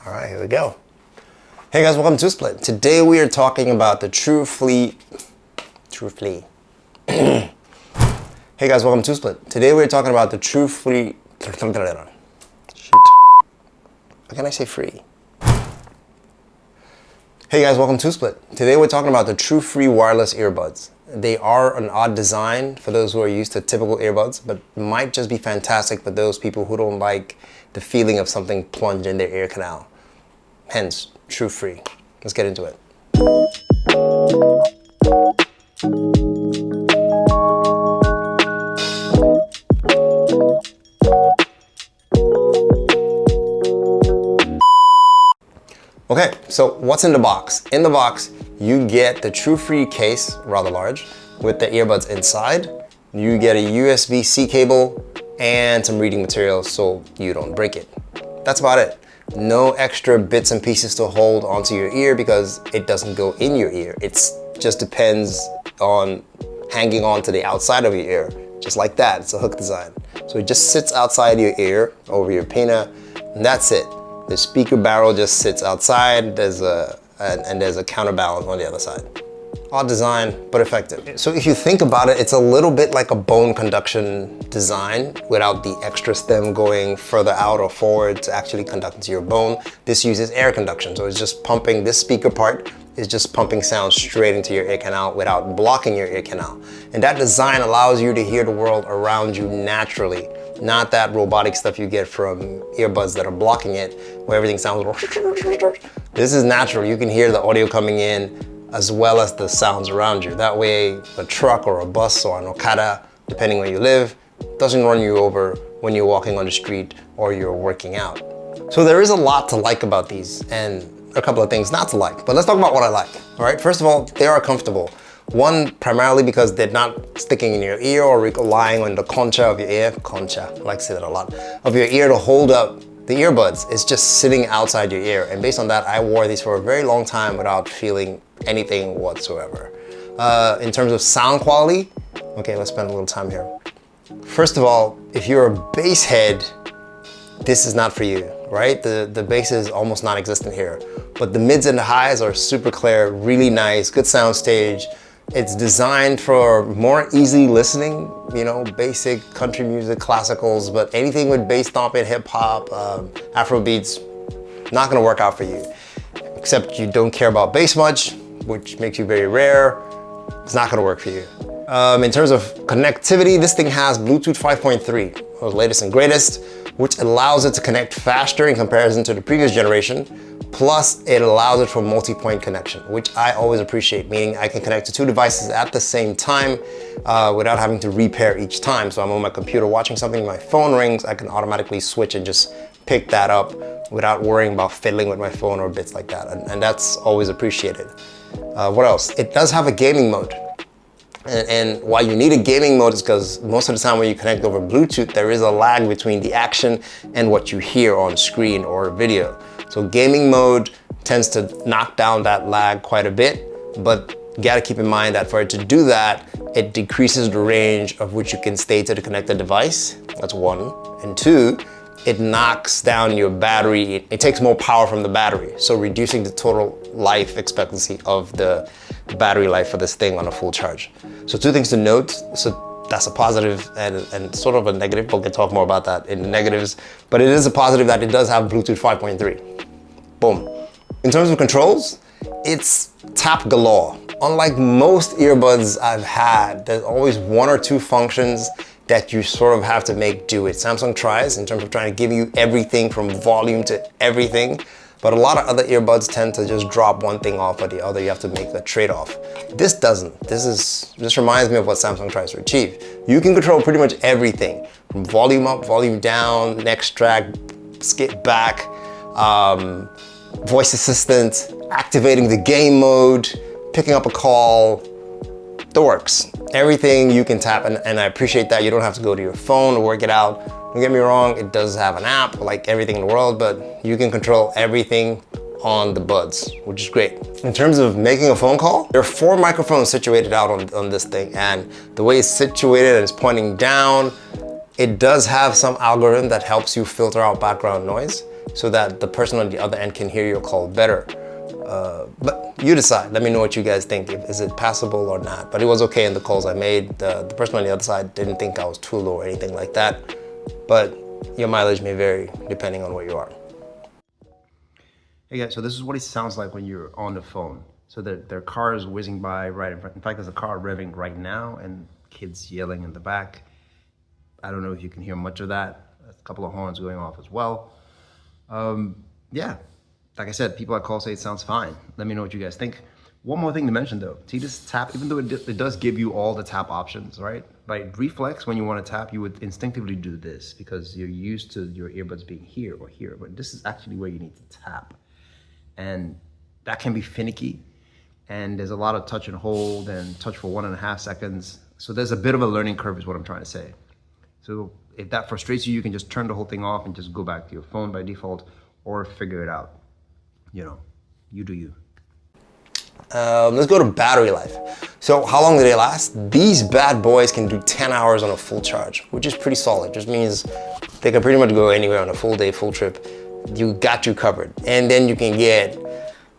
All right, here we go. Hey guys, welcome to TwoSplit. Today we are talking about the TrueFree. Hey guys, welcome to TwoSplit. Today we're talking about the TrueFree. Shoot. How can I say free? Hey guys, welcome to TwoSplit. Today we're talking about the TrueFree Wireless Earbuds. They are an odd design for those who are used to typical earbuds, but might just be fantastic for those people who don't like the feeling of something plunged in their ear canal. Hence, TrueFree. Let's get into it. Okay, so what's in the box? In the box, you get the TrueFree case, rather large, with the earbuds inside. You get a USB-C cable and some reading material so you don't break it. That's about it. No extra bits and pieces to hold onto your ear because it doesn't go in your ear. It just depends on hanging on to the outside of your ear, just like that. It's a hook design. So it just sits outside your ear, over your pinna, and that's it. The speaker barrel just sits outside. There's a counterbalance on the other side. Odd design, but effective. So if you think about it, it's a little bit like a bone conduction design without the extra stem going further out or forward to actually conduct into your bone. This uses air conduction, so it's just pumping, this speaker part is just pumping sound straight into your ear canal without blocking your ear canal. And that design allows you to hear the world around you naturally. Not that robotic stuff you get from earbuds that are blocking it, where everything sounds. This is natural. You can hear the audio coming in as well as the sounds around you. That way, a truck or a bus or an Okada, depending where you live, doesn't run you over when you're walking on the street or you're working out. So there is a lot to like about these and a couple of things not to like, but let's talk about what I like. All right, first of all, they are comfortable. One, primarily because they're not sticking in your ear or relying on the concha of your ear, concha, I like to say that a lot, of your ear to hold up the earbuds. It's just sitting outside your ear. And based on that, I wore these for a very long time without feeling anything whatsoever. In terms of sound quality, okay, let's spend a little time here. First of all, if you're a bass head, this is not for you, right? The bass is almost non-existent here, but the mids and the highs are super clear, really nice, good sound stage. It's designed for more easy listening, you know, basic country music, classicals, but anything with bass stomping, hip hop, Afro beats, not gonna work out for you. Except you don't care about bass much, which makes you very rare. It's not gonna work for you. In terms of connectivity, this thing has Bluetooth 5.3, the latest and greatest, which allows it to connect faster in comparison to the previous generation. Plus, it allows it for multi-point connection, which I always appreciate, meaning I can connect to two devices at the same time without having to repair each time. So I'm on my computer watching something, my phone rings, I can automatically switch and just pick that up without worrying about fiddling with my phone or bits like that. And that's always appreciated. What else? It does have a gaming mode. And why you need a gaming mode is because most of the time when you connect over Bluetooth, there is a lag between the action and what you hear on screen or video. So gaming mode tends to knock down that lag quite a bit, but you gotta keep in mind that for it to do that, it decreases the range of which you can stay to the connected device. That's one. And two, it knocks down your battery. It takes more power from the battery, so reducing the total life expectancy of the battery life for this thing on a full charge. So two things to note. So that's a positive and sort of a negative. We can talk more about that in the negatives, but it is a positive that it does have Bluetooth 5.3. Boom. In terms of controls, it's tap galore. Unlike most earbuds I've had, there's always one or two functions that you sort of have to make do with. Samsung tries in terms of trying to give you everything from volume to everything, but a lot of other earbuds tend to just drop one thing off or the other. You have to make a trade-off. This doesn't. This reminds me of what Samsung tries to achieve. You can control pretty much everything from volume up, volume down, next track, skip back, voice assistant, activating the game mode, picking up a call, the works. Everything you can tap, and I appreciate that you don't have to go to your phone to work it out. Don't get me wrong, it does have an app like everything in the world, but you can control everything on the buds, which is great. In terms of making a phone call, there are 4 microphones situated out on this thing, and the way it's situated and it's pointing down, it does have some algorithm that helps you filter out background noise. so that the person on the other end can hear your call better. But you decide. Let me know what you guys think. Is it passable or not? But it was okay in the calls I made. The person on the other side didn't think I was too low or anything like that. But your mileage may vary depending on where you are. Hey guys, so this is what it sounds like when you're on the phone. So their car is whizzing by right in front. In fact, there's a car revving right now and kids yelling in the back. I don't know if you can hear much of that. A couple of horns going off as well. Yeah, like I said, people at call say it sounds fine. Let me know what you guys think. One more thing to mention though, see this tap, even though it does give you all the tap options, right? By reflex, when you want to tap, you would instinctively do this because you're used to your earbuds being here or here, but this is actually where you need to tap. And that can be finicky. And there's a lot of touch and hold and touch for 1.5 seconds. So there's a bit of a learning curve is what I'm trying to say. So if that frustrates you, you can just turn the whole thing off and just go back to your phone by default or figure it out. You know, you do you. Let's go to battery life. So how long do they last? These bad boys can do 10 hours on a full charge, which is pretty solid. Just means they can pretty much go anywhere on a full day, full trip. You got you covered. And then you can get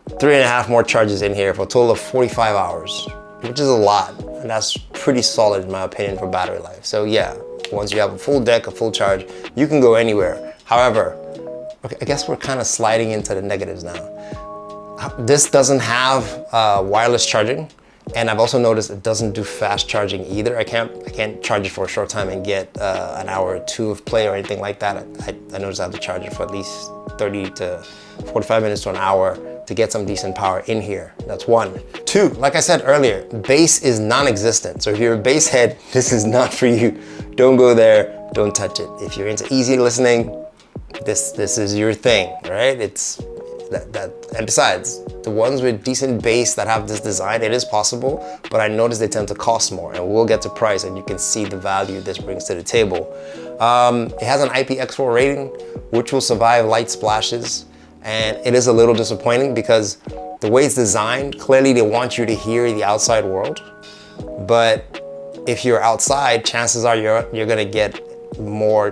3.5 more charges in here for a total of 45 hours, which is a lot. And that's pretty solid in my opinion for battery life. So yeah, once you have a full deck, a full charge, you can go anywhere. However, okay, I guess we're kind of sliding into the negatives now. This doesn't have wireless charging. And I've also noticed it doesn't do fast charging either. I can't charge it for a short time and get an hour or two of play or anything like that. I noticed I have to charge it for at least 30 to 45 minutes to an hour to get some decent power in here. That's one. Two, like I said earlier, bass is non-existent. So if you're a bass head, this is not for you. Don't go there, don't touch it. If you're into easy listening, this is your thing, right? It's and besides, the ones with decent bass that have this design, it is possible, but I noticed they tend to cost more, and we'll get to price and you can see the value this brings to the table. It has an IPX4 rating, which will survive light splashes, and it is a little disappointing because the way it's designed, clearly they want you to hear the outside world, but if you're outside, chances are you're gonna get more,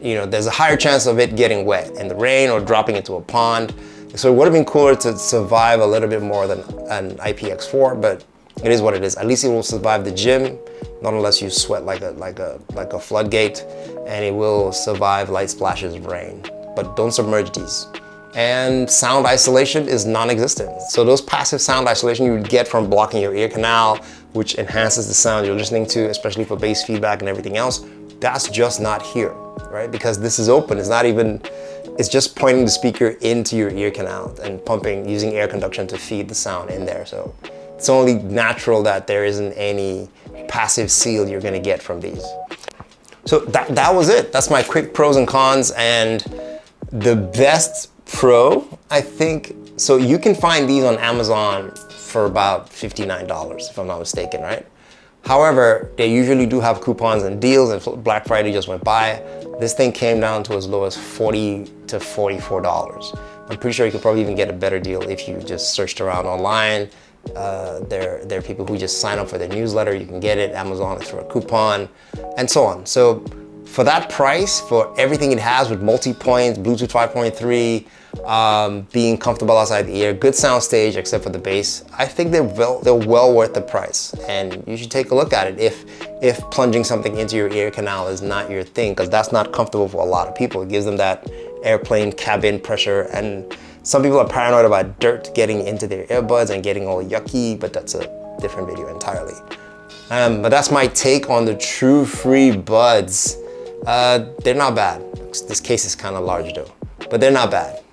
there's a higher chance of it getting wet in the rain or dropping into a pond. So it would have been cooler to survive a little bit more than an IPX4, but it is what it is. At least it will survive the gym, not unless you sweat like a floodgate, and it will survive light splashes of rain. But don't submerge these. And sound isolation is non-existent. So those passive sound isolation you would get from blocking your ear canal, which enhances the sound you're listening to, especially for bass feedback and everything else, that's just not here, right? Because this is open. It's just pointing the speaker into your ear canal and pumping, using air conduction to feed the sound in there. So it's only natural that there isn't any passive seal you're gonna get from these. So that was it. That's my quick pros and cons. And the best pro, I think, so you can find these on Amazon for about $59, if I'm not mistaken, right? However, they usually do have coupons and deals, and Black Friday just went by. This thing came down to as low as $40 to $44. I'm pretty sure you could probably even get a better deal if you just searched around online. There are people who just sign up for their newsletter. You can get it, Amazon through a coupon, and so on. So for that price, for everything it has with multi-points, Bluetooth 5.3, being comfortable outside the ear, good sound stage except for the bass, I think they're well worth the price. And you should take a look at it if plunging something into your ear canal is not your thing, because that's not comfortable for a lot of people. It gives them that airplane cabin pressure, and some people are paranoid about dirt getting into their earbuds and getting all yucky, but that's a different video entirely. But that's my take on the TrueFree buds. They're not bad. This case is kind of large though, but they're not bad.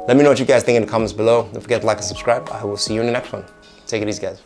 Let me know what you guys think in the comments below. Don't forget to like and subscribe. I will see you in the next one. Take it easy, guys.